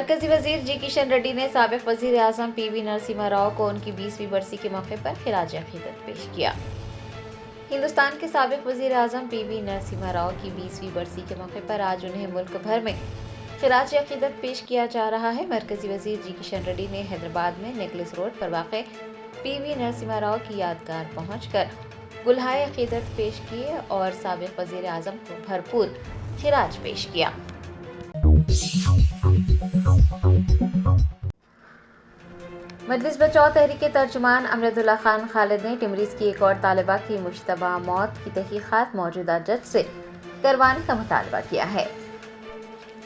मरकजी वजीर जी किशन रेड्डी ने साबिक वजीर आजम पीवी नरसिम्हा राव को उनकी 20वीं बरसी के मौके पर खिराज अकीदत पेश किया। हिंदुस्तान के साबिक वजीर आजम पीवी नरसिम्हा राव की 20वीं बरसी के मौके पर आज उन्हें मुल्क भर में खिराज अकीदत पेश किया जा रहा है। मरकजी वजीर जी किशन रेड्डी ने हैदराबाद में नेकलेस रोड पर वाक़ पीवी नरसिम्हा राव की यादगार पहुंचकर गुलहाए अकीदत पेश किए और साबिक वजीर आजम को भरपूर खिराज पेश किया। मजलिस बचाओ तहरीक के तर्जुमान अमजदुल्ला खान खालिद ने टिमरीज की एक और तालिबा की मुश्तबा मौत की तहकीकात मौजूदा जज से करवाने का मुतालबा किया है।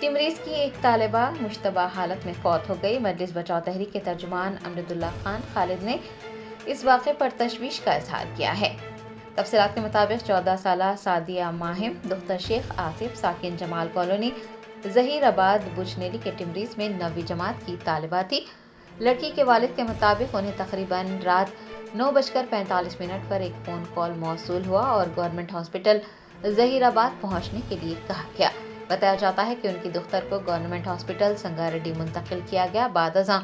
टिमरीज की एक तालिबा मुश्तबा हालत में फौत हो गई। मजलिस बचाओ तहरीक के तर्जुमान अमजदुल्ला खान खालिद ने इस वाक़े पर तशवीश का इजहार किया है। तफसीलात के मुताबिक 14 साला सादिया माहिम दुख्तर शेख आसिफ साकिन जमाल कॉलोनी जहीराबाद बुचनेली के टिमरीज में 9वीं जमात की तालिबा थी। लड़की के वालिद के मुताबिक उन्हें तकरीबन रात 9:45 पर एक फ़ोन कॉल मौसूल हुआ और गवर्नमेंट हॉस्पिटल जहीराबाद पहुंचने के लिए कहा गया। बताया जाता है कि उनकी दुख्तर को गवर्नमेंट हॉस्पिटल संगारेड्डी मुंतकिल किया गया। बाद अज़ां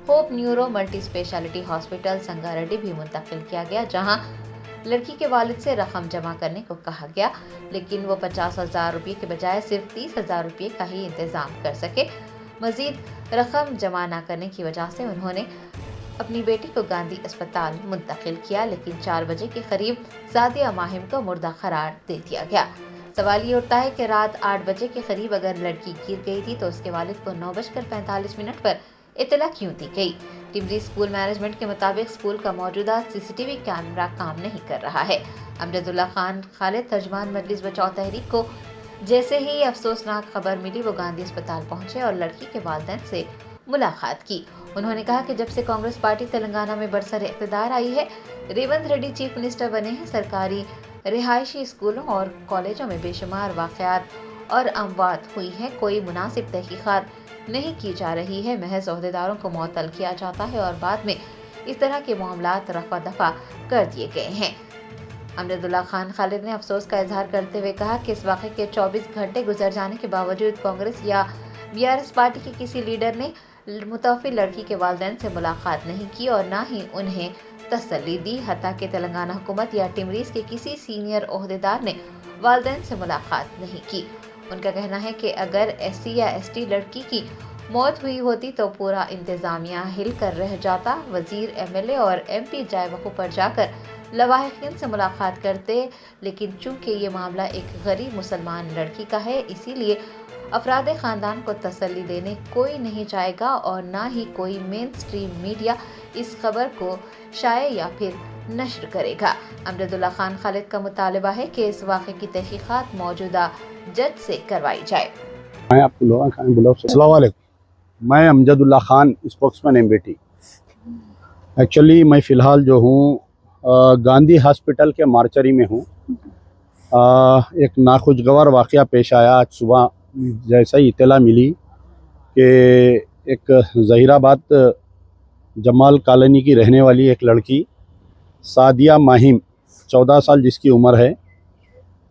hope neuro multi speciality hospital Sangareddy भी मुंतकिल किया गया, जहाँ लड़की के वालिद से रकम जमा करने को कहा गया, लेकिन वो 50,000 रुपये के बजाय सिर्फ 30,000 रुपये का ही इंतज़ाम कर सके। मजीद रकम जमा न करने की वजह से उन्होंने अपनी बेटी को गांधी अस्पताल मुंतकिल किया, लेकिन 4 बजे के करीब सादिया माहिम को मुर्दा करार दे दिया गया। सवाल ये उठता है कि रात 8 बजे के करीब अगर लड़की गिर गई थी तो उसके वालिद को 9:45 पर इतला क्यों दी गई। टिमरी स्कूल मैनेजमेंट के मुताबिक स्कूल का मौजूदा सीसीटीवी कैमरा काम नहीं कर रहा है। अमजदुल्ला खान खालिद तर्जुमान मजलिस बचाओ तहरीक को जैसे ही अफसोसनाक खबर मिली वो गांधी अस्पताल पहुंचे और लड़की के वालिदैन से मुलाकात की। उन्होंने कहा कि जब से कांग्रेस पार्टी तेलंगाना में बरसर इक़्तिदार आई है, रेवंत रेड्डी चीफ मिनिस्टर बने हैं, सरकारी रिहायशी स्कूलों और कॉलेजों में बेशुमार वाक़यात और अमवात हुई है। कोई मुनासिब तहकीकात नहीं की जा रही है, महज ओहदेदारों को मुअत्तल किया जाता है और बाद में इस तरह के मामलात रफ़ा दफ़ा कर दिए गए हैं। अमजदुल्ला खान खालिद ने अफसोस का इजहार करते हुए कहा कि इस वाक़े के 24 घंटे गुजर जाने के बावजूद कांग्रेस या बीआरएस पार्टी के किसी लीडर ने मुतवफ़्फ़ी लड़की के वालिदैन से मुलाकात नहीं की और ना ही उन्हें तसल्ली दी। हत्ता कि तेलंगाना हुकूमत या टिमरीज के किसी सीनियर ओहदेदार ने वालिदैन से मुलाकात नहीं की। उनका कहना है कि अगर एससी या एसटी लड़की की मौत हुई होती तो पूरा इंतज़ामिया हिल कर रह जाता। वज़ीर, एमएलए और एमपी जाए वक़ू पर जाकर लवाहिकीन से मुलाकात करते, लेकिन चूँकि ये मामला एक गरीब मुसलमान लड़की का है, इसीलिए अफराद ख़ानदान को तसल्ली देने कोई नहीं जाएगा और ना ही कोई मेन स्ट्रीम मीडिया इस खबर को शाये या फिर नश्र करेगा। अमजदुल्ला खान खालिद का मुतालबा है कि इस वाक़े की तहकीकात मौजूदा जज से करवाई जाए। अस्सलाम वालेकुम, मैं Amjadullah Khan, spokesman MBT. Actually मैं फ़िलहाल जो हूँ गांधी हॉस्पिटल के मार्चरी में हूँ। एक नाखुशगवार वाक़या पेश आया आज सुबह। जैसा ही इत्तला मिली कि एक ज़हीराबाद जमाल कॉलोनी की रहने वाली एक लड़की सादिया माहिम 14 साल जिसकी उम्र है,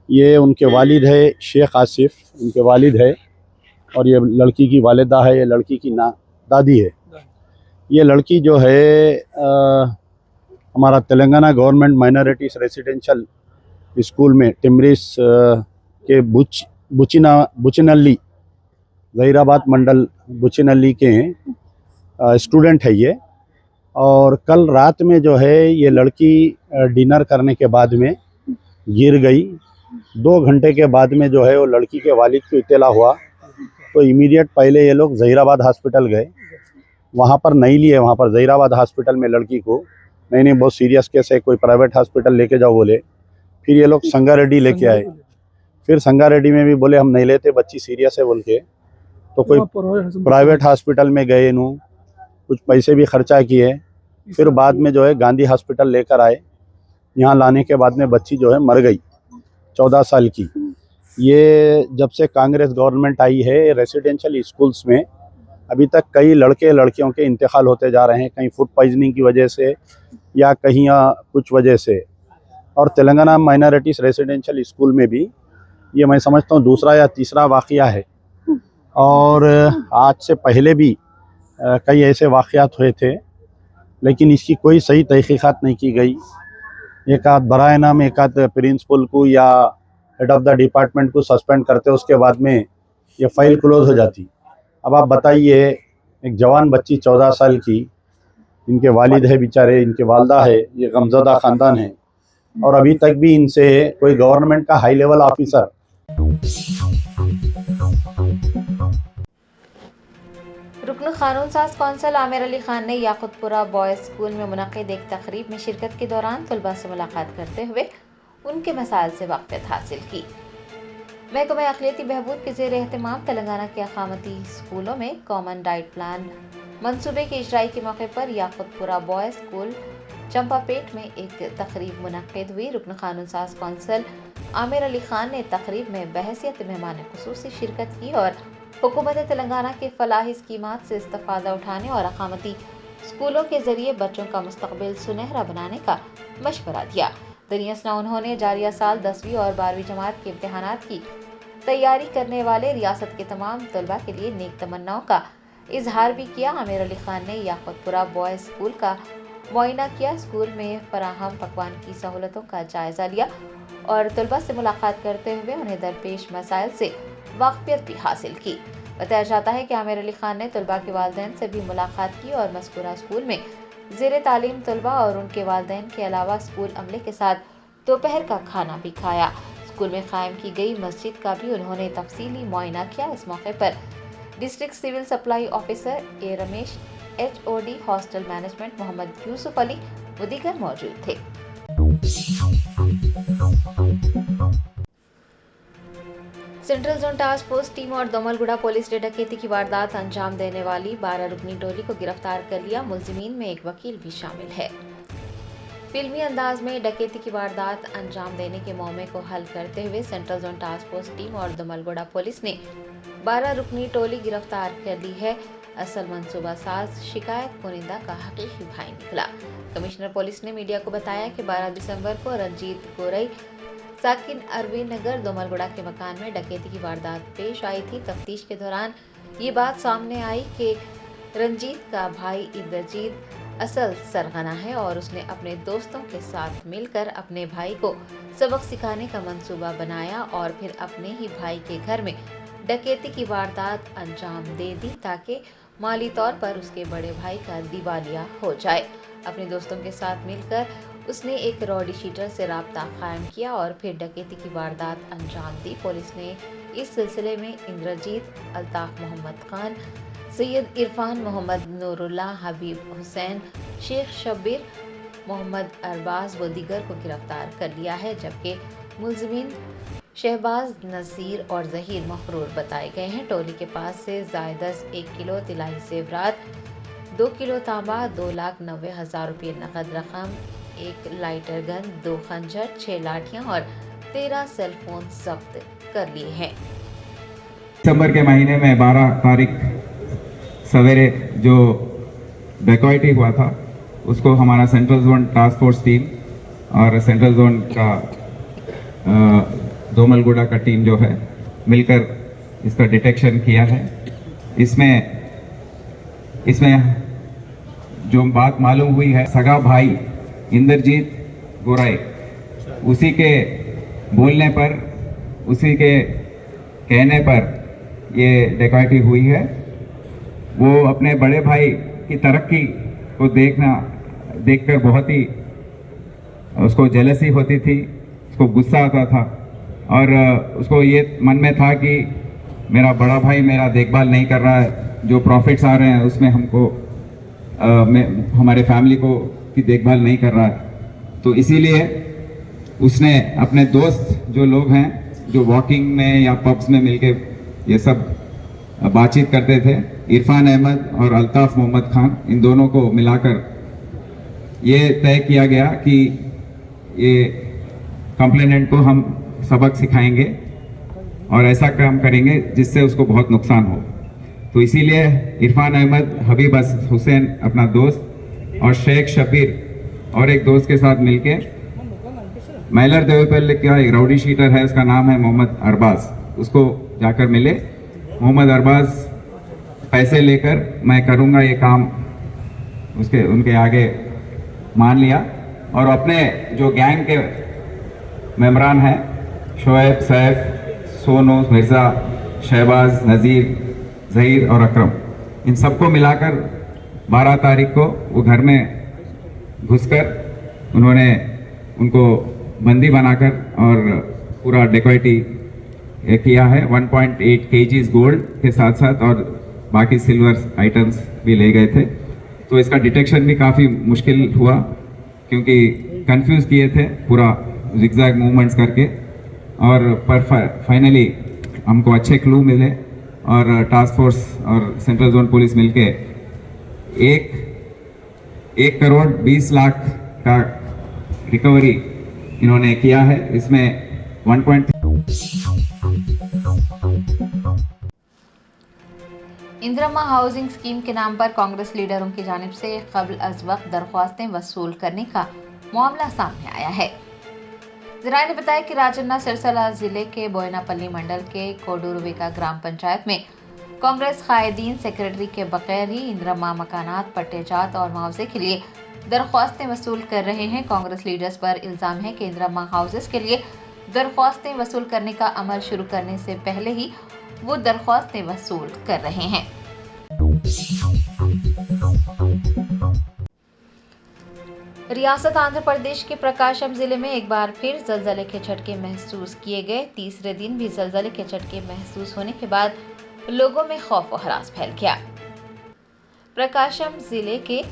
ये उनके वालिद है शेख आसिफ, उनके वालिद है, और ये लड़की की वालिदा है, ये लड़की की दादी है। ये लड़की जो है हमारा Telangana government minorities residential school में टिमरीज के बुचिनल्ली ज़हीराबाद मंडल बुचिनल्ली के स्टूडेंट है ये। और कल रात में जो है ये लड़की डिनर करने के बाद में गिर गई। 2 घंटे के बाद में जो है वो लड़की के वालिद को इत्तला हुआ तो इमीडिएट पहले ये लोग ज़हीराबाद हॉस्पिटल गए। वहाँ पर नहीं लिए, वहाँ पर ज़हीराबाद हॉस्पिटल में लड़की को नहीं बहुत सीरियस केस है, कोई प्राइवेट हॉस्पिटल लेके जाओ बोले। फिर ये लोग संगारेड्डी लेके आए। फिर संगारेड्डी में भी बोले हम नहीं लेते, बच्ची सीरियस है बोल के, तो कोई प्राइवेट हॉस्पिटल में गए, नू कुछ पैसे भी खर्चा किए। फिर बाद में जो है गांधी हॉस्पिटल लेकर आए। यहाँ लाने के बाद में बच्ची जो है मर गई, 14 साल की। ये जब से कांग्रेस गवर्नमेंट आई है, रेसिडेंशियल स्कूल्स में अभी तक कई लड़के लड़कियों के इंतकाल होते जा रहे हैं, कहीं फूड पॉइजनिंग की वजह से या कहीं कुछ वजह से। और तेलंगाना माइनॉरिटीज़ रेसिडेंशियल स्कूल में भी ये मैं समझता हूँ दूसरा या तीसरा वाक़या है। और आज से पहले भी कई ऐसे वाक़यात हुए थे, लेकिन इसकी कोई सही तहक़ीक़ात नहीं की गई। एक आध बराए नाम एक आध प्रिंसिपल को या हेड ऑफ़ द डिपार्टमेंट को सस्पेंड करते, उसके बाद में ये फ़ाइल क्लोज़ हो जाती। अब आप बताइए, एक जवान बच्ची 14 साल की, इनके वालिद है बेचारे, इनके वालदा है, ये गमज़दा ख़ानदान है, और अभी तक भी इनसे कोई गवर्नमेंट का हाई लेवल ऑफिसर रुकन कानून साज कौंसल आमिर अली खान ने याकुतपुरा बॉयज़ स्कूल में मुनक़िद एक तकरीब में शिरकत के दौरान तलबा से मुलाकात करते हुए उनके मसाइल से वाक़फ़ियत हासिल की। महकमा अक़लियती बहबूद के ज़ेर एहतमाम तेलंगाना के अक़ामती स्कूलों में कॉमन डाइट प्लान मंसूबे के इजराई के मौके पर याकुतपुरा बॉयज़ स्कूल चंपापेट में एक तकरीब मुनक़िद हुई। रुकन कानून साज कौंसल आमिर अली खान ने तकरीब में बहैसियत मेहमान ख़ुसूसी शिरकत की और हुकूमत तेलंगाना के फलाही स्कीमात से इस्तेफ़ादा उठाने और अक़ामती स्कूलों के ज़रिए बच्चों का मुस्तक़बिल सुनहरा बनाने का मशवरा दिया। दरियासना उन्होंने जारिया साल 10वीं और 12वीं जमात के इम्तहानात की तैयारी करने वाले रियासत के तमाम तलबा के लिए नेक तमन्नाओं का इजहार भी किया। आमिर अली खान ने याकुतपुरा बॉयज़ स्कूल का मुआयना किया, स्कूल में फराहम पकवान की सहूलतों का जायज़ा लिया और तलबा से मुलाकात करते हुए उन्हें दरपेश मसाइल से वाक़फ़ियत भी हासिल की। बताया जाता है कि आमिर अली खान ने तलबा के वालिदैन से भी मुलाकात की और मज़कूरा स्कूल में ज़ेरे तालीम तलबा और उनके वालिदैन के अलावा स्कूल अमले के साथ दोपहर का खाना भी खाया। स्कूल में कायम की गई मस्जिद का भी उन्होंने तफसीली मुआयना किया। इस मौके पर district civil supply officer A Ramesh, HOD hostel management Mohammad Yusuf Ali व दीगर मौजूद थे। Central zone task force team और दोमलगुड़ा पुलिस ने डकैती की वारदात अंजाम देने वाली 12 रुकनी टोली को गिरफ्तार कर लिया। मुलजिमीन में एक वकील भी शामिल है। फिल्मी अंदाज में डकैती की वारदात अंजाम देने के मौके को हल करते हुए central zone task force team और दोमलगुड़ा पुलिस ने 12 रुकनी टोली गिरफ्तार कर ली है। असल मंसूबा साज शिकायत कुनिंदा का हकीकी भाई निकला। कमिश्नर पुलिस ने मीडिया को बताया कि 12 दिसंबर को रंजीत गोरई साकिन अरविंद नगर दोमलगुड़ा के मकान में डकैती की वारदात पेश आई थी। तफ्तीश के दौरान ये बात सामने आई कि रंजीत का भाई इंद्रजीत असल सरगना है और उसने अपने दोस्तों के साथ मिलकर अपने भाई को सबक सिखाने का मंसूबा बनाया और फिर अपने ही भाई के घर में डकैती की वारदात अंजाम दे दी ताकि माली तौर पर उसके बड़े भाई का दिवालिया हो जाए। अपने दोस्तों के साथ मिलकर उसने एक रॉडी शीटर से राब्ता कायम किया और फिर डकैती की वारदात अंजाम दी। पुलिस ने इस सिलसिले में इंद्रजीत, अल्ताफ मोहम्मद खान, सैयद इरफान मोहम्मद नूरुल्लाह, हबीब हुसैन, शेख शब्बीर, मोहम्मद अरबाज व दीगर को गिरफ्तार कर लिया है, जबकि मुलजिमीन शहबाज, नसीर और जहीर मफरूर बताए गए हैं। टोली के पास से जायदस 1 किलो तिलाई जेवरात, 2 किलो तांबा, 2,90,000 रुपये नकद रकम, 1 लाइटर गन, 2 खंजर, 6 लाठियां और 13 सेलफोन जब्त कर लिए हैं। दिसंबर के महीने में 12 तारीख सवेरे जो डकैती हुआ था उसको हमारा central zone task force team और सेंट्रल जोन का दोमलगुड़ा का टीम जो है मिलकर इसका डिटेक्शन किया है। इसमें जो बात मालूम हुई है, सगा भाई इंद्रजीत गोराई, उसी के बोलने पर, उसी के कहने पर ये डकैती हुई है। वो अपने बड़े भाई की तरक्की को देखकर बहुत ही उसको जेलसी होती थी, उसको गुस्सा आता था और उसको ये मन में था कि मेरा बड़ा भाई मेरा देखभाल नहीं कर रहा है, जो प्रॉफिट्स आ रहे हैं उसमें हमको हमारे फैमिली को की देखभाल नहीं कर रहा है। तो इसीलिए उसने अपने दोस्त जो लोग हैं जो वॉकिंग में या पब्स में मिलके ये सब बातचीत करते थे, इरफान अहमद और अल्ताफ मोहम्मद खान, इन दोनों को मिलाकर ये तय किया गया कि ये कंप्लेनेंट को हम सबक सिखाएंगे और ऐसा काम करेंगे जिससे उसको बहुत नुकसान हो। तो इसीलिए इरफान अहमद, हबीब हुसैन अपना दोस्त और शेख शब्बीर और एक दोस्त के साथ मिलके मैलर देवपल्ली का एक राउडी शीटर है, उसका नाम है मोहम्मद अरबाज, उसको जाकर मिले मोहम्मद अरबाज पैसे लेकर मैं करूँगा ये काम उनके आगे मान लिया और अपने जो गैंग के मेम्बरान हैं शोएब, सैफ, सोनू, मिर्ज़ा, शहबाज, नज़ीर, ज़हीर और अकरम, इन सबको मिलाकर 12 तारीख को वो घर में घुसकर उन्होंने उनको बंदी बनाकर और पूरा डेकोइटी किया है। 1.8 kg गोल्ड के साथ साथ और बाकी सिल्वर आइटम्स भी ले गए थे। तो इसका डिटेक्शन भी काफ़ी मुश्किल हुआ क्योंकि कंफ्यूज किए थे पूरा जिगजैग मूवमेंट्स करके, और पर फाइनली हमको अच्छे क्लू मिले और टास्क फोर्स और सेंट्रल जोन पुलिस मिलके 1 करोड़ 20 लाख का रिकवरी इन्होंने किया है। इसमें 1. इंदिरा हाउसिंग स्कीम के नाम पर कांग्रेस लीडरों की जानिब से कब्ल अज वक्त दरख्वास्तें वसूल करने का मामला सामने आया है। जराये ने बताया कि राजन्ना सिरसिला जिले के बोयनापल्ली मंडल के कोडुरवेका ग्राम पंचायत में कांग्रेस कायदीन सेक्रेटरी के बगैर ही इंदिरा मकानात, पट्टेजात और मुआवजे के लिए दरख्वास्तें वसूल कर रहे हैं। कांग्रेस लीडर्स पर इल्जाम है कि इंदिरा हाउसेस के लिए दरख्वास्तें वसूल करने का अमल शुरू करने से पहले ही वो दरख्वास्तें वसूल कर रहे हैं। रियासत आंध्र प्रदेश के प्रकाशम जिले में एक बार फिर जलजले के झटके महसूस किए गए। तीसरे दिन भी जलजले के झटके महसूस होने के बाद लोगों में खौफ और हरास फैल गया। प्रकाशम जिले के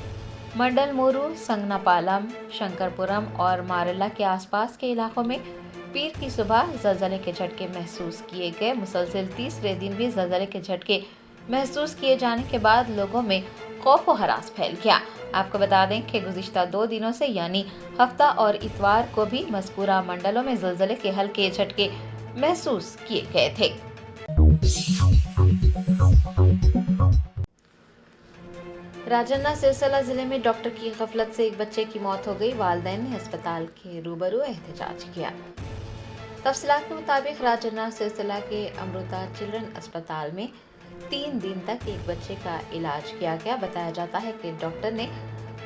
मंडलमूरू, संगनापालम, शंकरपुरम और मारेला के आसपास के इलाकों में पीर की सुबह जलजले के झटके महसूस किए गए। मुसलसल तीसरे दिन भी जलजले के झटके महसूस किए जाने के बाद लोगों में खौफ और हरास फैल गया। आपको बता दें कि गुज़िश्ता 2 दिनों से यानी हफ्ता और इतवार को भी मज़कूरा मंडलों में जलजले के हल्के झटके महसूस किए गए थे। राजन्ना सिरसिला जिले में डॉक्टर की गफलत से एक बच्चे की मौत हो गई। वालिदैन ने अस्पताल के रूबरू एहतजाज किया। तफसीलात के मुताबिक राजन्ना सिरसिला के अमृता चिल्ड्रन अस्पताल में 3 दिन तक एक बच्चे का इलाज किया गया। बताया जाता है कि डॉक्टर ने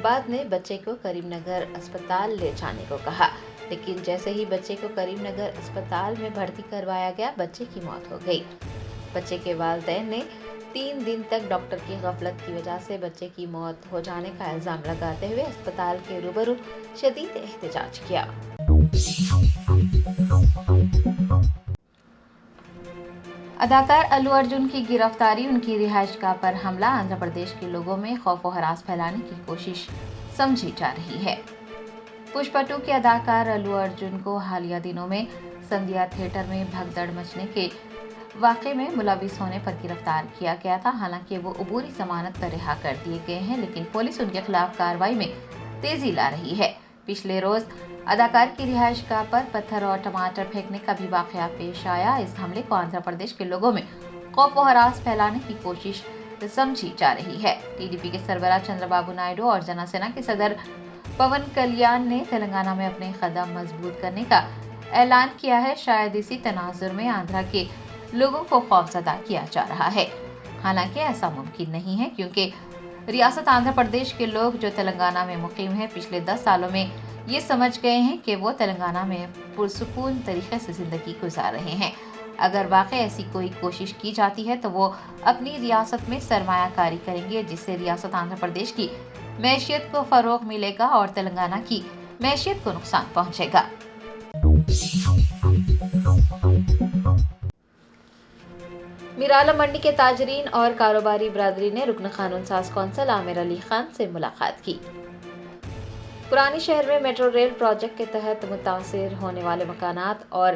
बाद में बच्चे को करीमनगर अस्पताल ले जाने को कहा, लेकिन जैसे ही बच्चे को करीमनगर अस्पताल में भर्ती करवाया गया, बच्चे की मौत हो गई। बच्चे के वालिदैन ने 3 दिन तक डॉक्टर की गफलत की वजह से बच्चे की मौत हो जाने का इल्जाम लगाते हुए अस्पताल के रूबरू शदीद एहतजाज किया। अदाकार अल्लू अर्जुन की गिरफ्तारी, उनकी रिहाइशगाह पर हमला आंध्र प्रदेश के लोगों में खौफ और हरास फैलाने की कोशिश समझी जा रही है। पुष्पा 2 के अदाकार अल्लू अर्जुन को हालिया दिनों में संध्या थिएटर में भगदड़ मचने के वाक़े में मुलविस होने पर गिरफ्तार किया गया था। हालांकि वो अबूरी जमानत पर रिहा कर दिए गए हैं, लेकिन पुलिस उनके खिलाफ कार्रवाई में तेजी ला रही है। पिछले रोज अदाकार की रिहाइशगाह पर पत्थर और टमाटर फेंकने का भी वाक़या पेश आया। इस हमले को आंध्र प्रदेश के लोगों में खौफ और हरास फैलाने की कोशिश समझी जा रही है। टीडीपी के सरबराह चंद्रबाबू नायडू और जनसेना के सदर पवन कल्याण ने तेलंगाना में अपने कदम मजबूत करने का ऐलान किया है। शायद इसी तनाजुर में आंध्र के लोगों को खौफजदा किया जा रहा है। हालांकि ऐसा मुमकिन नहीं है, क्योंकि रियासत आंध्र प्रदेश के लोग जो तेलंगाना में मुकीम हैं, पिछले 10 सालों में ये समझ गए हैं कि वो तेलंगाना में पुरसुकून तरीके से ज़िंदगी गुजार रहे हैं। अगर वाकई ऐसी कोई कोशिश की जाती है तो वो अपनी रियासत में सरमायाकारी करेंगे, जिससे रियासत आंध्र प्रदेश की मैशियत को फ़रोग़ मिलेगा और तेलंगाना की मैशियत को नुकसान पहुँचेगा। मिराला मंडी के ताजरीन और कारोबारी बरादरी ने रुकन कानून साज कौंसल आमिर अली खान से मुलाकात की। पुरानी शहर में मेट्रो रेल प्रोजेक्ट के तहत मुतासिर होने वाले मकानात और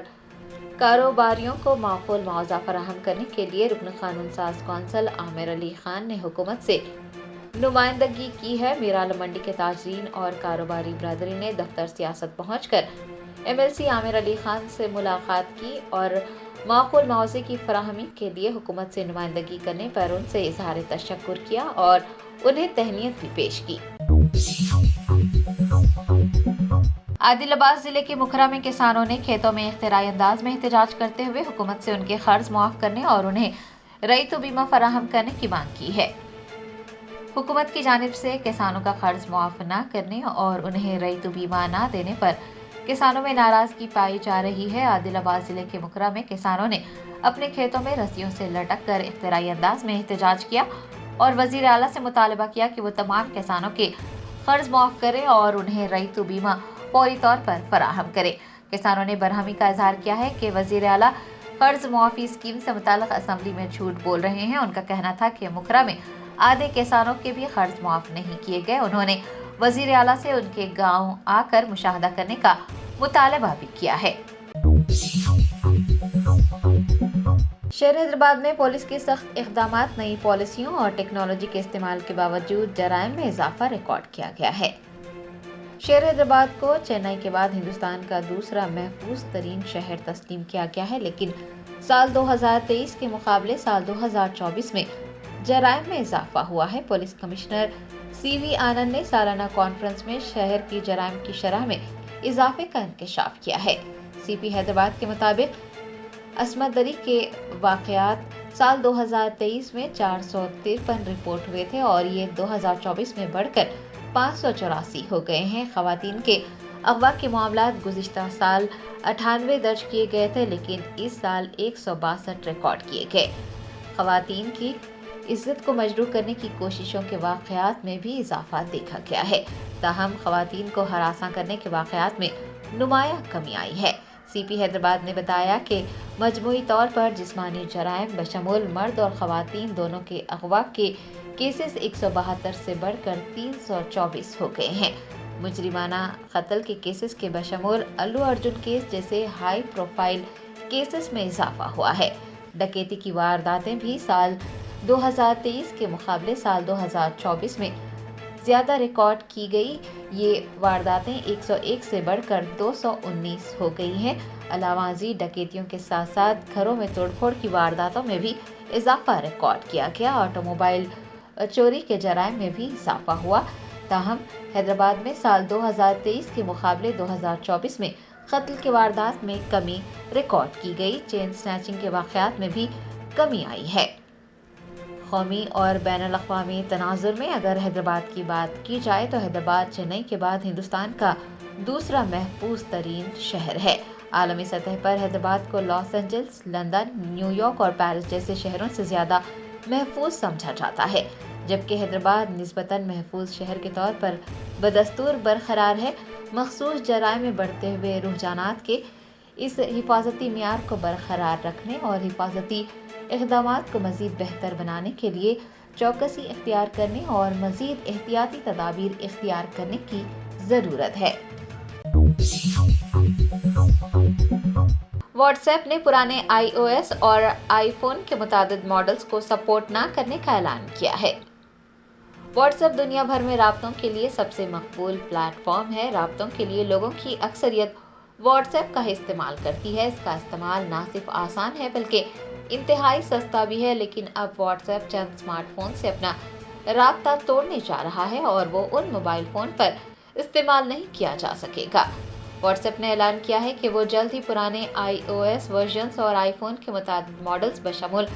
कारोबारियों को माकूल मुआवजा फराहम करने के लिए रुकन कानून साज कौंसल आमिर अली खान ने हुकूमत से नुमाइंदगी की है। मिराला मंडी के ताजरीन और कारोबारी बरादरी ने दफ्तर सियासत पहुंचकर MLC आमिर अली खान से मुलाकात की और माकूल मुआवजे की फराहमी के लिए हुकूमत से नुमाइंदगी करने पर उनसे इजहार तशक्कुर किया और उन्हें तहनीत भी पेश की। आदिलाबाद जिले के मुखरा में किसानों ने खेतों में इख्तिराई अंदाज में एहतजाज करते हुए हुकूमत से उनके कर्ज मुआफ करने और उन्हें रईतु बीमा फराहम करने की मांग की है। हुकूमत की जानिब से किसानों का कर्ज मुआफ न करने और उन्हें रईतु बीमा न देने पर किसानों में नाराजगी पाई जा रही है। आदिलाबाद जिले के मुकरा में किसानों ने अपने खेतों में रस्सियों से लटक कर इख्तिराई अंदाज में एहतजाज किया और वजीर आला से मुतालबा किया कि वो तमाम किसानों के कर्ज मुआफ करें और उन्हें रईतु बीमा फौरी तौर पर फराहम करे। किसानों ने बरहमी का इजहार किया है कि वजीर आला कर्ज मुआफी स्कीम से मुताल्लिक असेंबली में झूठ बोल रहे हैं। उनका कहना था कि मुकरा में आधे किसानों के भी कर्ज मुआफ नहीं किए गए। उन्होंने वजीर आला से उनके गांव आकर मुशाहदा करने का मुतालबा भी किया है। शहर हैदराबाद में पुलिस के सख्त इक़दामात, नई पॉलिसियों और टेक्नोलॉजी के इस्तेमाल के बावजूद जराइम में इजाफा रिकॉर्ड किया गया है। शहर हैदराबाद को चेन्नई के बाद हिंदुस्तान का दूसरा महफूज तरीन शहर तस्लीम किया गया है, लेकिन साल 2023 के मुकाबले साल 2024 में जराइम में इजाफा हुआ है। पुलिस कमिश्नर CV आनंद ने सालाना कॉन्फ्रेंस में शहर की जराइम की शरह में इजाफे का इंकशाफ किया है। CP हैदराबाद के मुताबिक असमत दरी के वाक़यात साल 2023 में 453 रिपोर्ट हुए थे और ये 2024 में बढ़कर 584 हो गए हैं। खवातीन के अगवा के मामलात गुज़िश्ता साल 98 दर्ज किए गए थे, लेकिन इस साल 162 रिकॉर्ड किए गए। खवातीन की इज्जत को मजरूह करने की कोशिशों के वाक़यात में भी इजाफा देखा गया है। ताहम खवातीन को हरासा करने के वाक़यात में नुमाया कमी आई है। CP हैदराबाद ने बताया कि मजमूई तौर पर जिस्मानी जराइम बशमूल मर्द और खवातीन दोनों के अगवा के केसेस 172 से बढ़कर 324 हो गए हैं। मुजरिमाना कत्ल के केसेस के बशमूल अल्लू अर्जुन केस जैसे हाई प्रोफाइल केसेस में इजाफा हुआ है। डकैती की वारदातें भी साल 2023 के मुकाबले साल 2024 में ज़्यादा रिकॉर्ड की गई। ये वारदातें 101 से बढ़कर 219 हो गई हैं। अलावाजी डकैतियों के साथ साथ घरों में तोड़फोड़ की वारदातों में भी इजाफा रिकॉर्ड किया गया। ऑटोमोबाइल चोरी के जराइम में भी इजाफा हुआ। ताहम हैदराबाद में साल 2023 के मुकाबले 2024 में कत्ल के वारदात में कमी रिकॉर्ड की गई। चेन स्नैचिंग के वाक़यात में भी कमी आई है। कौमी और बैनुल अक़वामी तनाजुर में अगर हैदराबाद की बात की जाए तो हैदराबाद चेन्नई के बाद हिंदुस्तान का दूसरा महफूज तरीन शहर है। आलमी सतह पर हैदराबाद को लॉस एंजल्स, लंदन, न्यूयॉर्क और पेरिस जैसे शहरों से ज़्यादा महफूज समझा जाता है, जबकि हैदराबाद निस्बतन महफूज शहर के तौर पर बदस्तूर बरकरार है। मखसूस जराइम में बढ़ते हुए रुझानात के इस हिफाजती मियार को बरकरार रखने और हिफाजती इक़दामात को मज़ीद बेहतर बनाने के लिए चौकसी इख्तियार करने और मज़ीद एहतियाती तदाबीर इख्तियार करने की ज़रूरत है। व्हाट्सएप ने पुराने iOS और आईफोन के मुतादिद मॉडल्स को सपोर्ट न करने का ऐलान किया है। व्हाट्सएप दुनिया भर में राब्तों के लिए सबसे मकबूल प्लेटफॉर्म है। राब्तों के लिए लोगों की अक्सरियत व्हाट्सएप का इस्तेमाल करती है। इसका इस्तेमाल ना सिर्फ आसान है बल्कि इंतहाई सस्ता भी है, लेकिन अब व्हाट्सएप चंद स्मार्टफोन से अपना राब्ता तोड़ने जा रहा है और वो उन मोबाइल फ़ोन पर इस्तेमाल नहीं किया जा सकेगा। व्हाट्सएप ने ऐलान किया है कि वो जल्द ही पुराने iOS वर्जन्स और आईफोन के मुताबिक मॉडल्स बशमूल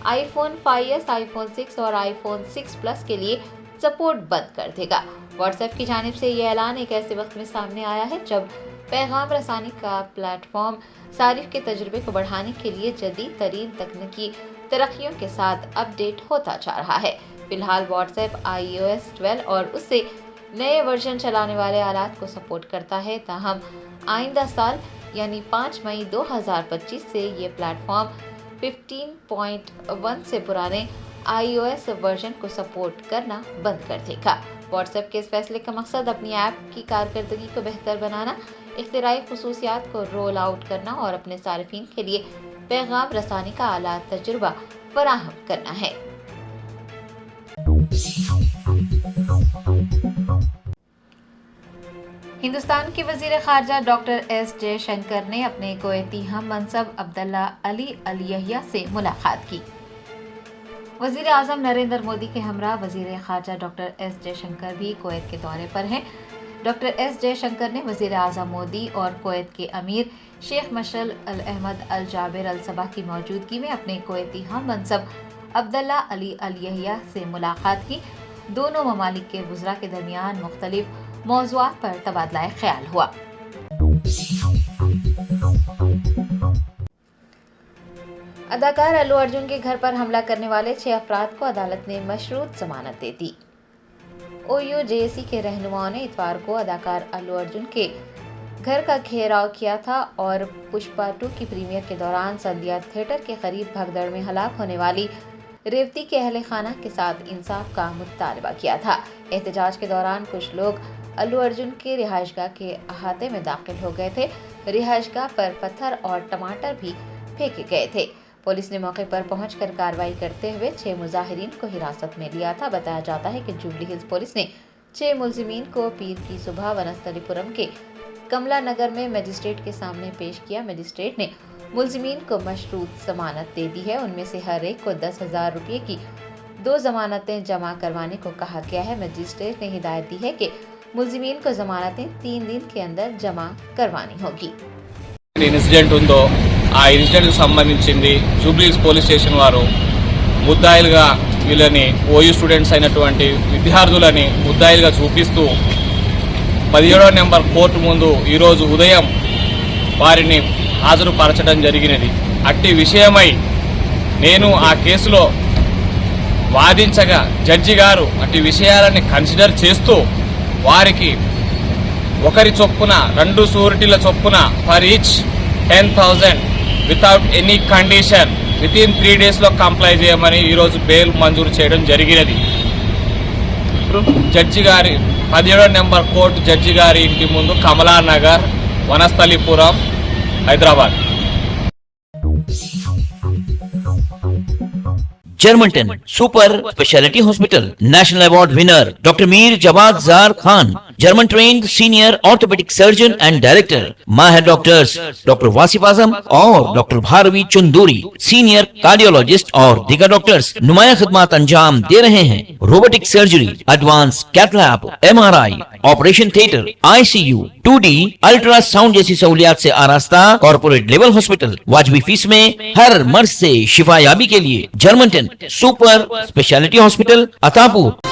आईफोन 5S, आईफोन 6 और आईफोन 6 प्लस के लिए सपोर्ट बंद कर देगा। व्हाट्सएप की जानिब से ये ऐलान एक ऐसे वक्त में सामने आया है जब पैगाम रसानी का प्लेटफॉर्म सारिफ के तजुर्बे को बढ़ाने के लिए जदीद तरीन तकनीकी तरक्कियों के साथ अपडेट होता जा रहा है। फिलहाल व्हाट्सएप iOS 12 और उससे नए वर्जन चलाने वाले आलात को सपोर्ट करता है। ताहम आइंदा साल यानी 5 मई 2025 से ये प्लेटफॉर्म 15.1 से पुराने iOS वर्जन को सपोर्ट करना बंद कर देगा। व्हाट्सएप के इस फैसले का मकसद अपनी ऐप की कारकर्दगी को बेहतर बनाना, इख्तिराई खुसूसियात को रोल आउट करना और अपने सारिफीन के लिए पैगाम रसानी का आला तजुर्बा फराहम करना है। हिंदुस्तान के वजीर खारजा डॉक्टर S जयशंकर ने अपने कुवैती हम मनसब अब्दुल्ला अली अल यहिया से मुलाकात की। वजीर आज़म नरेंद्र मोदी के हमरा वजीर खारजा डॉक्टर S जयशंकर भी कुवैत के दौरे पर हैं। डॉक्टर एस जयशंकर ने वज़ीर आज़म मोदी और कुवैत के अमीर शेख मशल अल अहमद अल जाबिर अल सबा की मौजूदगी में अपने कुवैती हम मनसब अब्दुल्ला अली अल यहिया से मुलाकात की। दोनों ममालिक के वज़रा के दरमियान मुख्तलिफ मौज़ूआत पर तबादला ख्याल हुआ। अदाकार अल्लू अर्जुन के घर पर हमला करने वाले 6 अफराद को अदालत ने मशरूत जमानत दे दी। ओयू जेएसी के रहनुमाओं ने इतवार को अदाकार अल्लू अर्जुन के घर का घेराव किया था और पुष्पा 2 की प्रीमियर के दौरान संध्या थिएटर के करीब भगदड़ में हलाक होने वाली रेवती के अहले खाना के साथ इंसाफ का मुतालबा किया था। एहतजाज के दौरान कुछ लोग अल्लू अर्जुन के रिहाइशगाह के अहाते में दाखिल हो गए थे। रिहाइशगाह पर पत्थर और टमाटर भी फेंके गए थे। पुलिस ने मौके पर पहुंचकर कार्रवाई करते हुए 6 मुजाहिरीन को हिरासत में लिया था। बताया जाता है कि जुबली हिल्स पुलिस ने 6 मुलजिमीन को पीर की सुबह वनस्थलीपुरम के कमला नगर में मजिस्ट्रेट के सामने पेश किया। मजिस्ट्रेट ने मुलजिमीन को मशरूत जमानत दे दी है। उनमें से हर एक को 10,000 रुपये की 2 जमानतें जमा करवाने को कहा गया है। मजिस्ट्रेट ने हिदायत दी है कि मुलजिमीन को जमानतें 3 दिन के अंदर जमा करवानी होगी। ఇన్సిడెంట్ ఉందో ఆ ఇన్సిడెంట్కి సంబంధించింది జూబ్లీహిల్స్ పోలీస్ స్టేషన్ వారు ముద్దాయిలుగా వీళ్ళని ఓయూ స్టూడెంట్స్ అయినటువంటి విద్యార్థులని ముద్దాయిలుగా చూపిస్తూ 17వ నెంబర్ కోర్టు ముందు ఈరోజు ఉదయం వారిని హాజరుపరచడం జరిగినది. అట్టి విషయమై నేను ఆ కేసులో వాదించగా జడ్జి గారు అట్టి విషయాలని కన్సిడర్ చేస్తూ వారికి ఒకరి చొప్పున 2 షూరిటీల చొప్పున for each 10,000 without any condition within 3 డేస్లో కంప్లై చేయమని ఈరోజు బెయిల్ మంజూరు చేయడం జరిగినది. జడ్జి గారి 17వ నెంబర్ కోర్టు జడ్జి గారి ఇంటి ముందు Kamalanagar Vanasthalipuram Hyderabad. Germanten super speciality hospital national award winner doctor Mir Jawad Zar Khan, German trained senior orthopaedic surgeon and director, माहिर डॉक्टर्स डॉक्टर वासिफ आजम और doctor Bharavi Chunduri, senior cardiologist और दीगर डॉक्टर्स नुमाया खिदमत अंजाम दे रहे हैं। Robotic surgery, advance cath lab, MRI, operation theatre, ICU, 2D ultrasound जैसी सहूलियात से आरास्ता कॉर्पोरेट लेवल हॉस्पिटल वाजबी फीस में हर मर्ज से शिफायाबी के लिए Germanton super speciality hospital Attapur.